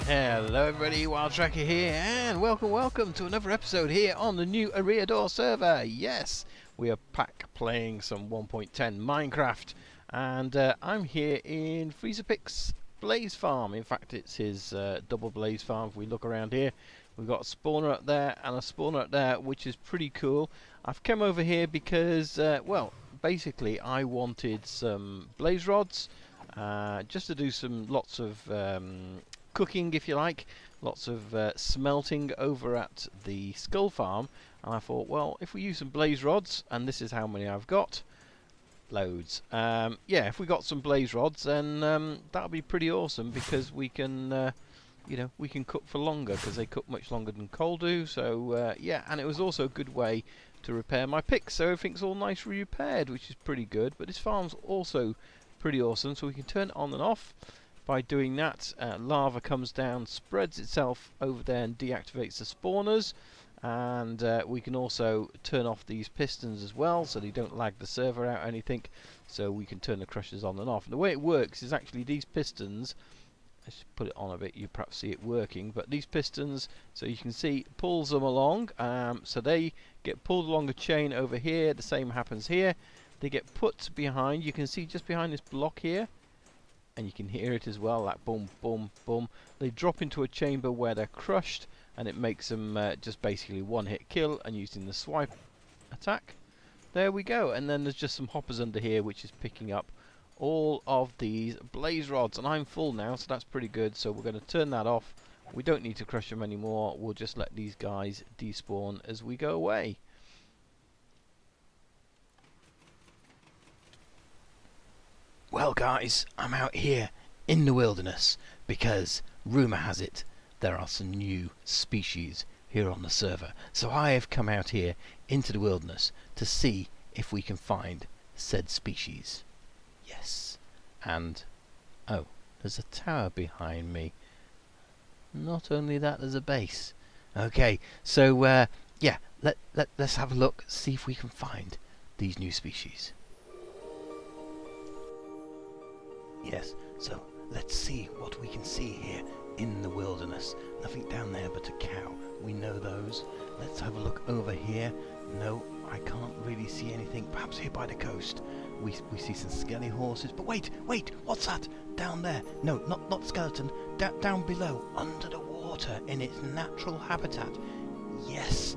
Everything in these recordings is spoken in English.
Hello everybody, Wild Tracker here, and welcome to another episode here on the new Eriador server. Yes, we are back playing some 1.10 Minecraft, and I'm here in FreezerPick's Blaze Farm. In fact, it's his double Blaze Farm. If we look around here, we've got a spawner up there and a spawner up there, which is pretty cool. I've come over here because, well, basically I wanted some blaze rods, just to do lots of cooking, if you like, lots of smelting over at the skull farm. And I thought, well, if we use some blaze rods, and this is how many I've got, loads. Yeah, if we got some blaze rods, then that'll be pretty awesome, because we can you know, we can cook for longer, because they cook much longer than coal do. So yeah, and it was also a good way to repair my picks, so everything's all nicely repaired, which is pretty good. But this farm's also pretty awesome, so we can turn it on and off. By doing that, lava comes down, spreads itself over there and deactivates the spawners, and we can also turn off these pistons as well, so they don't lag the server out or anything. So we can turn the crushers on and off. And the way it works is actually these pistons, let's put it on a bit, you perhaps see it working, but these pistons, so you can see, pulls them along, so they get pulled along a chain over here. The same happens here. They get put behind, you can see just behind this block here, and you can hear it as well, that boom, boom, boom. They drop into a chamber where they're crushed, and it makes them just basically one-hit kill, and using the swipe attack, there we go. And then there's just some hoppers under here, which is picking up all of these blaze rods, and I'm full now, so that's pretty good. So we're going to turn that off. We don't need to crush them anymore. We'll just let these guys despawn as we go away. Well guys, I'm out here in the wilderness because rumour has it there are some new species here on the server. So I have come out here into the wilderness to see if we can find said species. Yes, and oh, there's a tower behind me. Not only that, there's a base. Okay, so yeah, let's have a look, see if we can find these new species. Yes, so let's see what we can see here in the wilderness. Nothing down there but a cow. We know those. Let's have a look over here. No, I can't really see anything. Perhaps here by the coast. We see some skelly horses. But wait, what's that? Down there. No, not skeleton. Down below, under the water, in its natural habitat. Yes,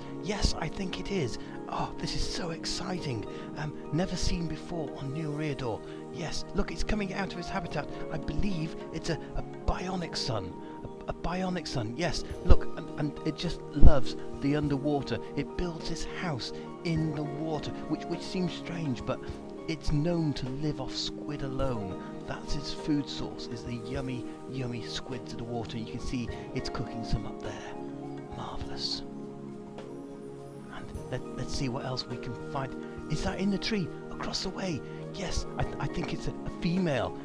I think it is. Oh, this is so exciting. Never seen before on New Eriador. Yes, look, it's coming out of its habitat. I believe it's a bionic sun. A bionic sun, yes. Look, and it just loves the underwater. It builds its house in the water, which seems strange, but it's known to live off squid alone. That's its food source, is the yummy squids of the water. You can see it's cooking some up there. Marvellous. Let's see what else we can find. Is that in the tree across the way? Yes, I think it's a female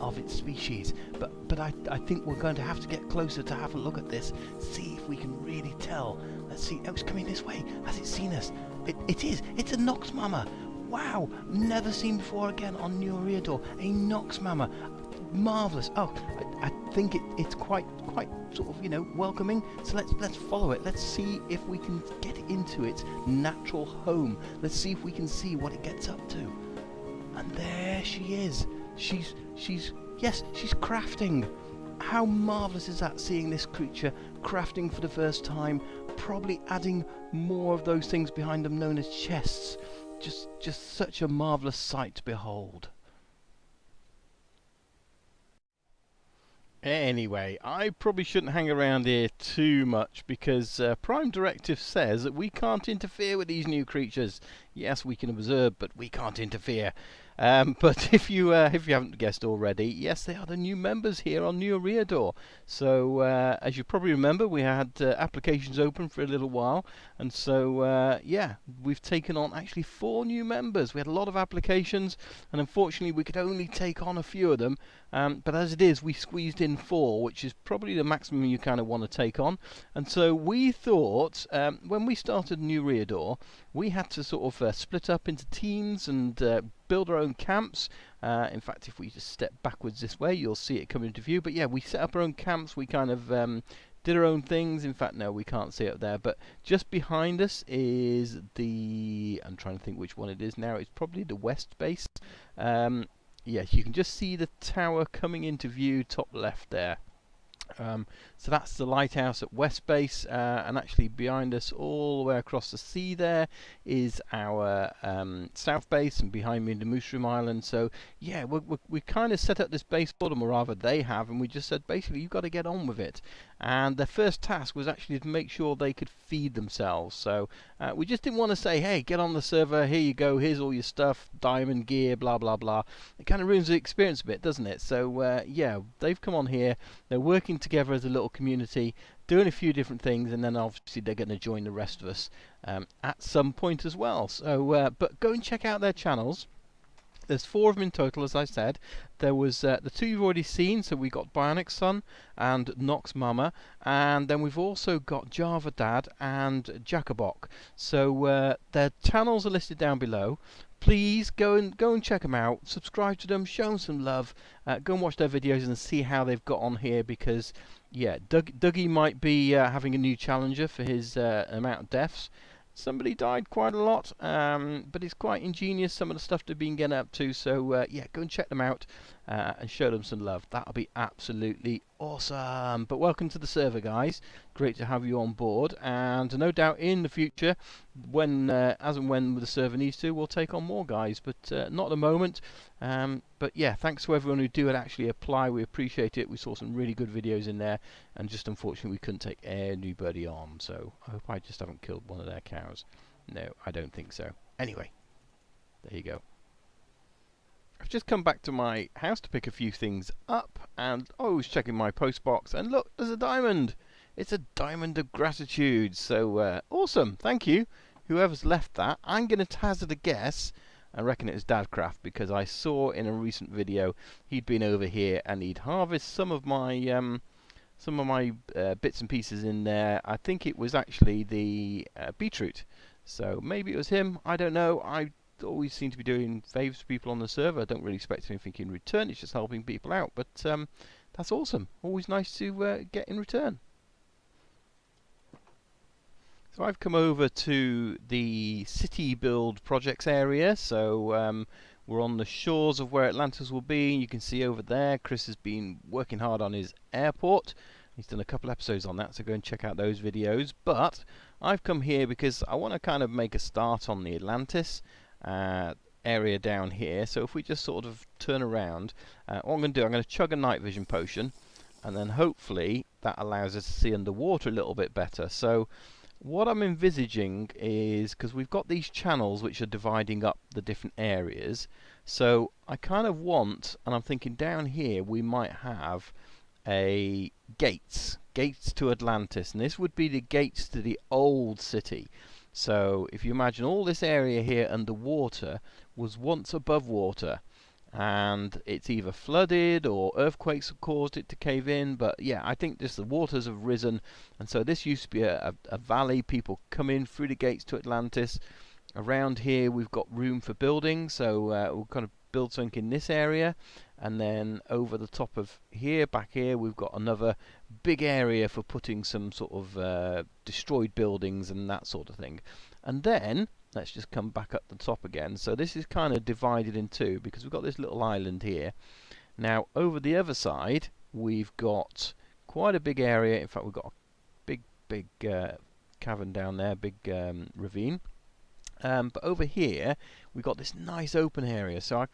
of its species. But I think we're going to have to get closer to have a look at this, see if we can really tell. Let's see. Oh, it's coming this way. Has it seen us? It is. It's a Nox Mama. Wow, never seen before again on New Eriador. A Nox Mama. Marvellous. Oh, I think it's quite sort of, you know, welcoming. So let's follow it. Let's see if we can get into its natural home. Let's see if we can see what it gets up to. And there she is. She's crafting. How marvellous is that, seeing this creature crafting for the first time, probably adding more of those things behind them known as chests. Just such a marvellous sight to behold. Anyway, I probably shouldn't hang around here too much, because Prime Directive says that we can't interfere with these new creatures. Yes, we can observe, but we can't interfere. But if you haven't guessed already, yes, they are the new members here on New Eriador. So as you probably remember, we had applications open for a little while, and so yeah, we've taken on actually 4 new members. We had a lot of applications, and unfortunately we could only take on a few of them. But as it is, we squeezed in 4, which is probably the maximum you kind of want to take on. And so we thought, when we started New Eriador, we had to sort of split up into teams and build our own camps. In fact, if we just step backwards this way, you'll see it come into view. But yeah, we set up our own camps. We kind of did our own things. In fact, no, we can't see it up there. But just behind us is the... I'm trying to think which one it is now. It's probably the west base. Yes, you can just see the tower coming into view, top left there. So that's the lighthouse at West Base, and actually behind us all the way across the sea there is our South Base, and behind me the Mushroom Island. So yeah, we kind of set up this base for them, or rather they have, and we just said basically you've got to get on with it. And their first task was actually to make sure they could feed themselves. So we just didn't want to say, hey, get on the server, here you go, here's all your stuff, diamond gear, blah blah blah. It kind of ruins the experience a bit, doesn't it? So yeah, they've come on here, they're working together as a little community, doing a few different things, and then obviously they're going to join the rest of us at some point as well. So but go and check out their channels. There's 4 of them in total, as I said. There was the 2 you've already seen, so we got Bionic Sun and Nox Mama, and then we've also got Java Dad and Jacobok. So their channels are listed down below. Please go and check them out. Subscribe to them, show them some love. Go and watch their videos and see how they've got on here, because yeah, Dougie might be having a new challenger for his amount of deaths. Somebody died quite a lot, but it's quite ingenious, some of the stuff they've been getting up to. So yeah, go and check them out and show them some love. That'll be absolutely awesome. But welcome to the server, guys. Great to have you on board, and no doubt in the future, when as and when the server needs to, we'll take on more guys, but not at the moment. But yeah, thanks to everyone who do actually apply. We appreciate it. We saw some really good videos in there, and just unfortunately we couldn't take anybody on. So I hope I just haven't killed one of their cows. No, I don't think so. Anyway, there you go. I've just come back to my house to pick a few things up, and I was checking my post box, and look, there's a diamond. It's a diamond of gratitude. So awesome, thank you, whoever's left that. I'm going to hazard a guess. I reckon it was Dadcraft, because I saw in a recent video he'd been over here and he'd harvest some of my bits and pieces in there. I think it was actually the beetroot. So maybe it was him. I don't know. I always seem to be doing favours to people on the server. I don't really expect anything in return. It's just helping people out. But that's awesome. Always nice to get in return. So I've come over to the city build projects area. So we're on the shores of where Atlantis will be. You can see over there Chris has been working hard on his airport. He's done a couple episodes on that, so go and check out those videos. But I've come here because I want to kind of make a start on the Atlantis area down here. So if we just sort of turn around, what I'm going to do, I'm going to chug a night vision potion, and then hopefully that allows us to see underwater a little bit better. So what I'm envisaging is, because we've got these channels which are dividing up the different areas, so I kind of want, and I'm thinking down here we might have a gates to Atlantis, and this would be the gates to the old city. So if you imagine all this area here underwater was once above water, and it's either flooded or earthquakes have caused it to cave in. But yeah, I think the waters have risen, and so this used to be a valley. People come in through the gates to Atlantis. Around here we've got room for building, so we'll kind of build something in this area, and then over the top of here, back here, we've got another big area for putting some sort of destroyed buildings and that sort of thing. And then let's just come back up the top again. So this is kind of divided in two, because we've got this little island here. Now over the other side we've got quite a big area. In fact, we've got a big cavern down there, big ravine. But over here we've got this nice open area. So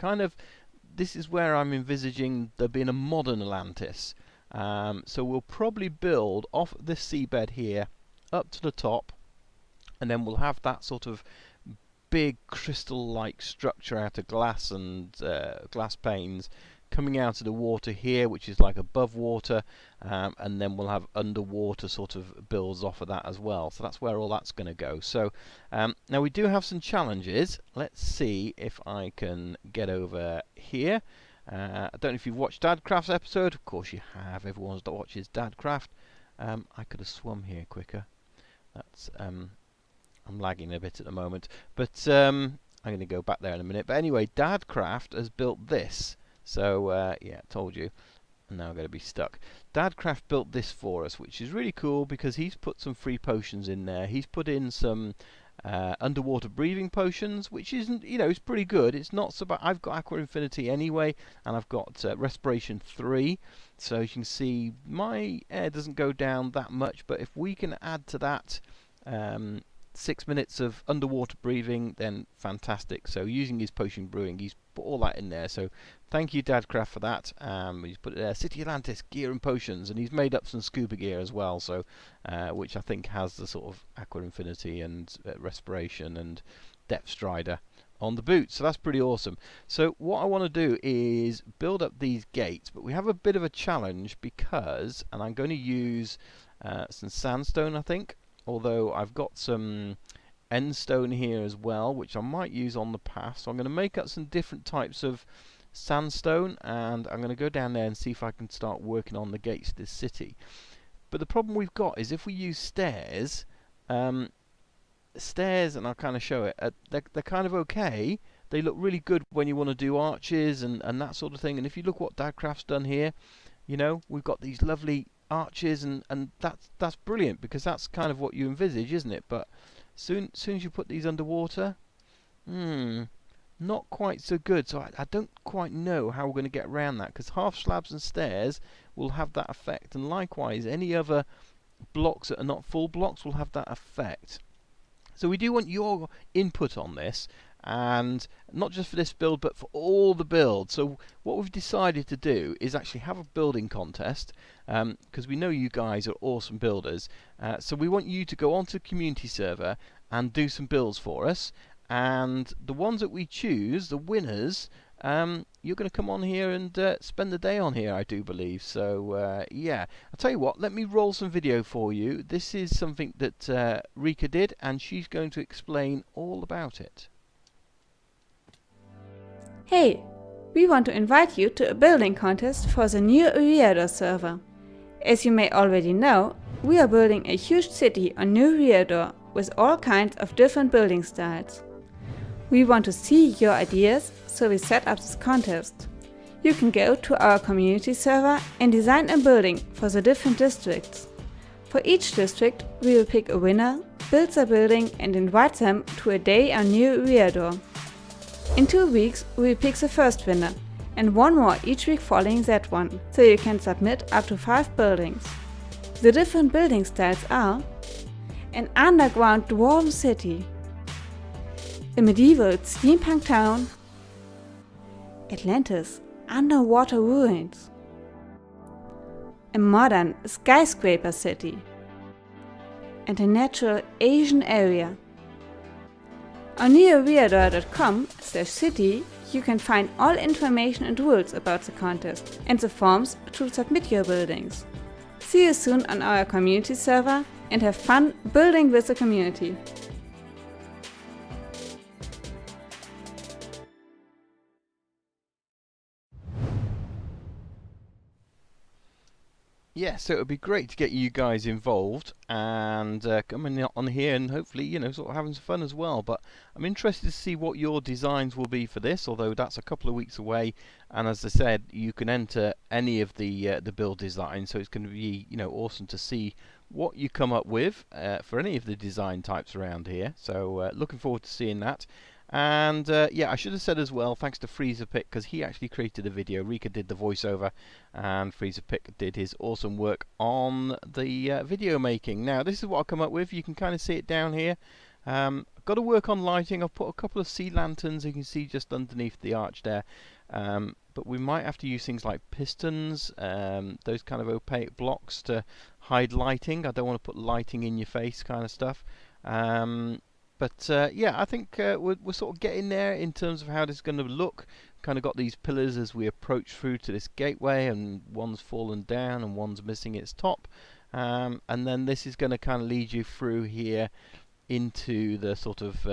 this is where I'm envisaging there being a modern Atlantis. So we'll probably build off this seabed here up to the top, and then we'll have that sort of big crystal-like structure out of glass and glass panes coming out of the water here, which is like above water, and then we'll have underwater sort of builds off of that as well. So that's where all that's going to go. So now we do have some challenges. Let's see if I can get over here. I don't know if you've watched Dadcraft's episode. Of course you have. Everyone that watches Dadcraft. I could have swum here quicker. That's I'm lagging a bit at the moment, but I'm going to go back there in a minute. But anyway, Dadcraft has built this. So, yeah, told you. And now I'm going to be stuck. Dadcraft built this for us, which is really cool because he's put some free potions in there. He's put in some underwater breathing potions, which isn't, you know, it's pretty good. It's not so bad. I've got Aqua Infinity anyway, and I've got Respiration 3. So you can see my air doesn't go down that much, but if we can add to that 6 minutes of underwater breathing, then fantastic. So using his potion brewing, he's put all that in there. So thank you, Dadcraft, for that. He's put City Atlantis gear and potions, and he's made up some scuba gear as well. So which I think has the sort of Aqua Infinity and Respiration and Depth Strider on the boots. So that's pretty awesome. So what I want to do is build up these gates, but we have a bit of a challenge because, and I'm going to use some sandstone, I think. Although I've got some end stone here as well, which I might use on the path. So I'm going to make up some different types of sandstone, and I'm going to go down there and see if I can start working on the gates to this city. But the problem we've got is if we use stairs, and I'll kind of show it, they're kind of okay. They look really good when you want to do arches and that sort of thing. And if you look what Dadcraft's done here, you know, we've got these lovely arches, and that's brilliant because that's kind of what you envisage, isn't it? But soon as you put these underwater, not quite so good. So I don't quite know how we're going to get around that, because half slabs and stairs will have that effect, and likewise any other blocks that are not full blocks will have that effect. So we do want your input on this, and not just for this build but for all the builds. So what we've decided to do is actually have a building contest, because we know you guys are awesome builders. So we want you to go onto the community server and do some builds for us, and the ones that we choose, the winners, you're going to come on here and spend the day on here, I do believe. So yeah, I'll tell you what, let me roll some video for you. This is something that Rika did, and she's going to explain all about it. Hey, we want to invite you to a building contest for the new Eriador server. As you may already know, we are building a huge city on new Eriador with all kinds of different building styles. We want to see your ideas, so we set up this contest. You can go to our community server and design a building for the different districts. For each district, we will pick a winner, build the building and invite them to a day on new Eriador. In 2 weeks, we will pick the first winner, and one more each week following that one, so you can submit up to 5 buildings. The different building styles are an underground dwarven city, a medieval steampunk town, Atlantis underwater ruins, a modern skyscraper city, and a natural Asian area. On neoeriador.com/city you can find all information and rules about the contest and the forms to submit your buildings. See you soon on our community server and have fun building with the community. Yeah, so it would be great to get you guys involved and coming on here and hopefully, you know, sort of having some fun as well. But I'm interested to see what your designs will be for this, although that's a couple of weeks away. And as I said, you can enter any of the build designs, so it's going to be, you know, awesome to see what you come up with for any of the design types around here. So looking forward to seeing that. And yeah, I should have said as well, thanks to FreezerPick, because he actually created the video. Rika did the voiceover, and FreezerPick did his awesome work on the video making. Now, this is what I've come up with. You can kind of see it down here. I've got to work on lighting. I've put a couple of sea lanterns you can see just underneath the arch there. But we might have to use things like pistons, those kind of opaque blocks to hide lighting. I don't want to put lighting in your face kind of stuff. But yeah, I think we're sort of getting there in terms of how this is going to look. Kind of got these pillars as we approach through to this gateway, and one's fallen down and one's missing its top. And then this is going to kind of lead you through here into the sort of,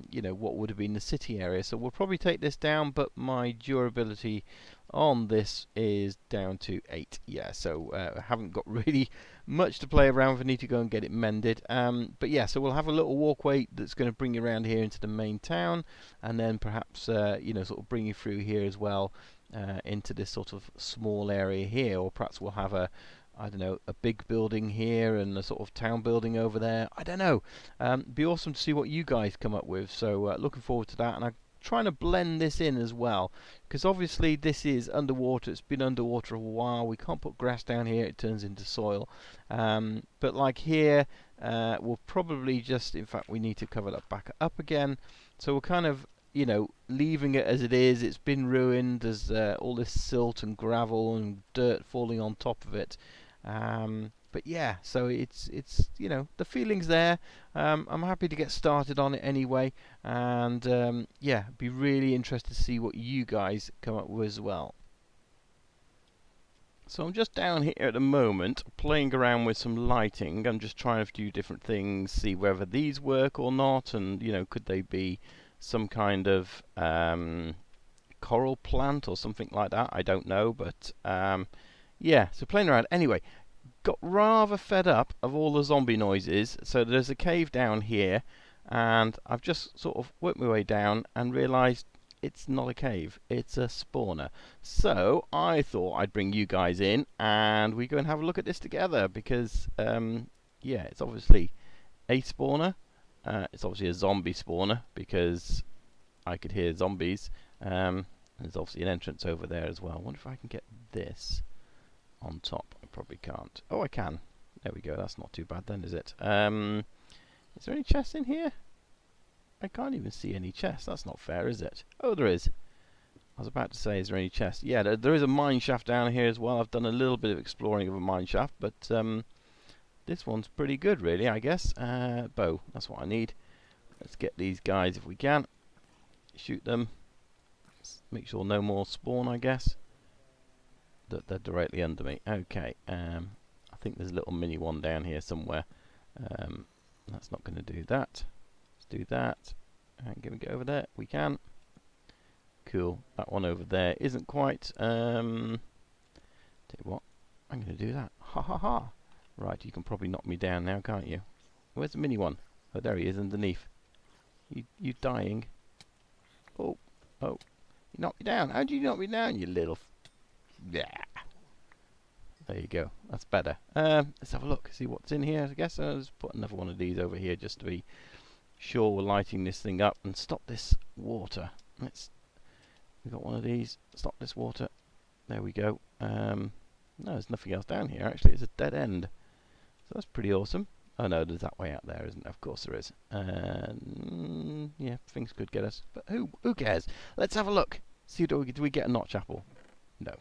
you know, what would have been the city area. So we'll probably take this down, but my durability on this is down to 8. Yeah, so I haven't got really much to play around with. I need to go and get it mended. But yeah, so we'll have a little walkway that's going to bring you around here into the main town, and then perhaps you know, sort of bring you through here as well into this sort of small area here, or perhaps we'll have a, I don't know, a big building here and a sort of town building over there. I don't know. Be awesome to see what you guys come up with. So looking forward to that, and I'm trying to blend this in as well, because obviously this is underwater. It's been underwater a while. We can't put grass down here, it turns into soil. But like here, we'll probably just, in fact, we need to cover that back up again. So we're kind of, you know, leaving it as it is. It's been ruined. There's all this silt and gravel and dirt falling on top of it. But yeah, so it's you know, the feeling's there. I'm happy to get started on it anyway, and yeah, be really interested to see what you guys come up with as well. So I'm just down here at the moment playing around with some lighting. I'm just trying a few different things, see whether these work or not, and you know, could they be some kind of coral plant or something like that. I don't know, but yeah, so playing around anyway. Got rather fed up of all the zombie noises, so there's a cave down here, and I've just sort of worked my way down and realised it's not a cave, it's a spawner. So I thought I'd bring you guys in and we go and have a look at this together, because yeah, it's obviously a spawner. It's obviously a zombie spawner because I could hear zombies. There's obviously an entrance over there as well. I wonder if I can get this on top. I probably can't. Oh, I can. There we go. That's not too bad then, is it? Is there any chests in here? I can't even see any chests. That's not fair, is it? Oh, there is. I was about to say, is there any chests? Yeah, there is a mine shaft down here as well. I've done a little bit of exploring of a mine shaft, but this one's pretty good, really, I guess. Bow. That's what I need. Let's get these guys if we can. Shoot them. Let's make sure no more spawn, I guess. They're directly under me. Okay, I think there's a little mini one down here somewhere. That's not going to do that. Let's do that. And can we get over there? We can. Cool. That one over there isn't quite. Tell you what, I'm going to do that. Ha ha ha. Right, you can probably knock me down now, can't you? Where's the mini one? Oh, there he is underneath. You dying? Oh, you knocked me down. How did you knock me down, you little? Yeah. There you go. That's better. Let's have a look. See what's in here. I guess I'll just put another one of these over here just to be sure we're lighting this thing up and stop this water. We got one of these. Stop this water. There we go. No, there's nothing else down here. Actually, it's a dead end. So that's pretty awesome. Oh no, there's that way out there, isn't there? Of course there is. Yeah, things could get us, but who cares? Let's have a look. See, do we get a notch apple? No.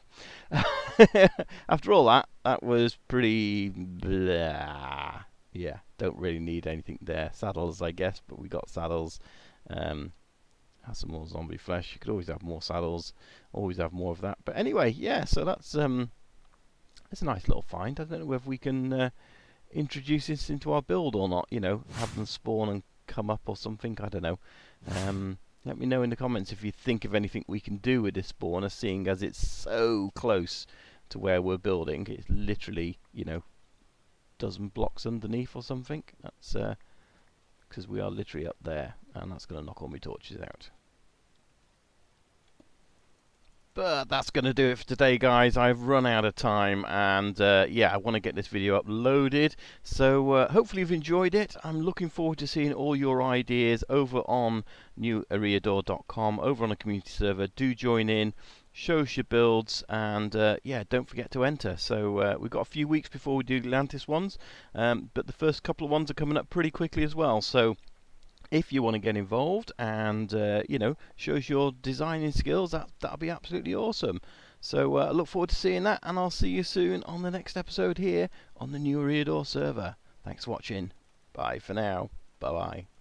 After all that was pretty blah. Yeah, don't really need anything there. Saddles, I guess, but we got saddles. Have some more zombie flesh. You could always have more saddles. Always have more of that. But anyway, yeah. So that's a nice little find. I don't know whether we can introduce this into our build or not. You know, have them spawn and come up or something. I don't know. Let me know in the comments if you think of anything we can do with this spawner, seeing as it's so close to where we're building. It's literally, you know, dozen blocks underneath or something. That's because we are literally up there, and that's going to knock all my torches out. But that's going to do it for today, guys. I've run out of time, and yeah, I want to get this video uploaded. So hopefully you've enjoyed it. I'm looking forward to seeing all your ideas over on newereador.com, over on the community server. Do join in, show us your builds, and yeah, don't forget to enter. So we've got a few weeks before we do the Atlantis ones, but the first couple of ones are coming up pretty quickly as well. So if you want to get involved and you know, shows your designing skills, that'll be absolutely awesome. So I look forward to seeing that, and I'll see you soon on the next episode here on the new Eriador server. Thanks for watching. Bye for now. Bye bye.